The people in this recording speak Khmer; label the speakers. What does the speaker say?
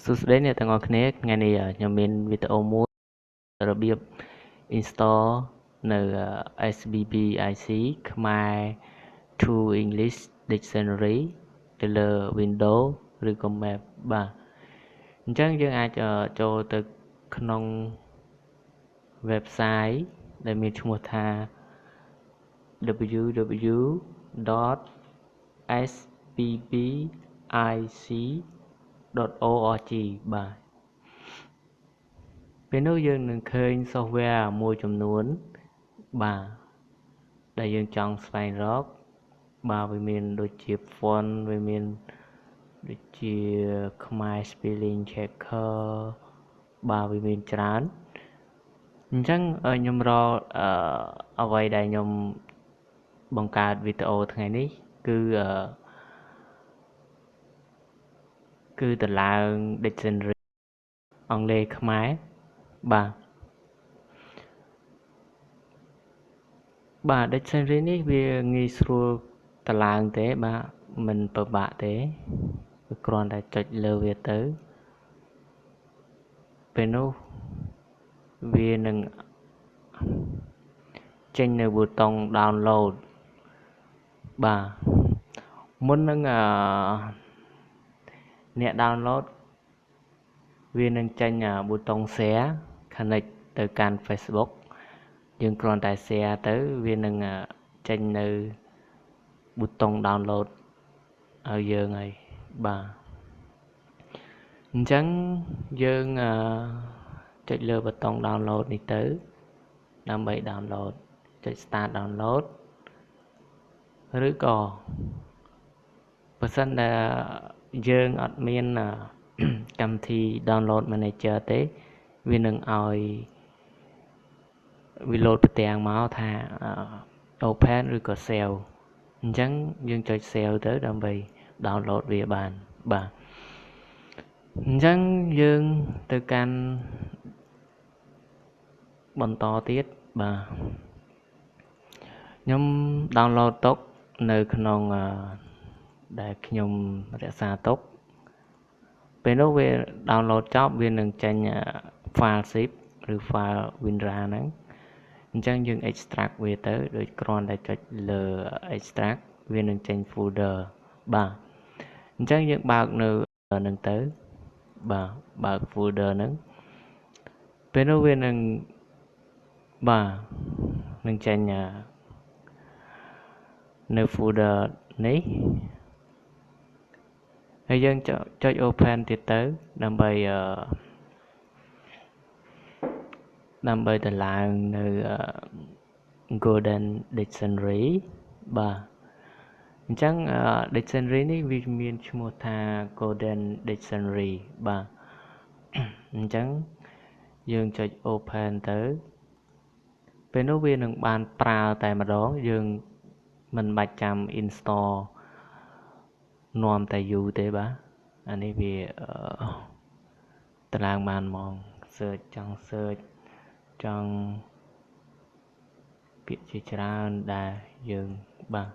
Speaker 1: សួស្តីអ្នកទាំងអស់គ្នាថ្ងៃនេះខ្ញុំមានវីដេអូមួយរបៀប install នៅ SBBIC ខ្មែរ to English Dictionary ទៅលើ Windows ឬក៏ Mac បាទអញ្ចឹងយើងអាចចូលទៅក្នុង website ដែលមានឈ្មោះថា www.sbbic.org បាទពេលនោះយើងនឹងឃើញ software មួយចំនួនបាទដែលយើងចង់ស្វែងរកបាទវាមានដូចជា font វាមានដូចជាខ្មែរ spelling checker បាទវាមានច្រើនអញ្ចឹងខ្ញុំរកអ្វីដែលខ្ញុំបង្កើតវីដេអូថ្ងៃនេះគឺតម្លើង dictionary អង់គ្លេសខ្មែរបាទ dictionary នេះវាងាយស្រួលតម្លើងទេបាទមិនពិបាកទេគ្រាន់តែចុចលើវាទៅពេលនោះវានឹងចេញនៅប៊ូតុង download បាទមុននឹងអ្នក download វានឹងចេញប៊ូតុង share connect ទៅកាន់ Facebook យើងគ្រាន់តែ share ទៅវានឹងចេញនៅប៊ូតុង download ឲ្យយើងហើយបាទអញ្ចឹងយើងចុចលើប៊ូតុង download នេះទៅដើម្បី download ចុច start download ឬក៏បើសិនដែលយើងអត់មានកម្មវិធី download manager ទេវានឹងឲ្យវា load ប្រទាំងមកថា open ឬក៏ save អញ្ចឹងយើងចុច save ទៅដើម្បី download វាបានបាទអញ្ចឹងយើងទៅកាន់បន្តទៀតបាទខ្ញុំ download ទុកនៅក្នុងដែលខ្ញុំរក្សាទុកពេលនោះវា download ចប់វានឹងចេញ file zip ឬ file WinRAR ហ្នឹងអញ្ចឹងយើង extract វាទៅដោយគ្រាន់តែចុចលើ extract វានឹងចេញ folder បាទអញ្ចឹងយើងបើកនៅហ្នឹងទៅបាទបើក folder ហ្នឹងពេលនោះវានឹងបាទនឹងចេញនៅ folder នេះហើយយើងចុច open ទៀតទៅដើម្បីតម្លើងនៅ golden dictionary បាទអញ្ចឹង dictionary នេះវាមានឈ្មោះថា golden dictionary បាទអញ្ចឹងយើងចុច open ទៅពេលនោះវានឹងបានប្រើតែម្ដងយើងមិនបាច់ចាំ install នាំតែយូរទេបាទអានេះវាតម្លើងបានហ្មង search ចង់ពាក្យជាច្រើនដែលយើងបាទ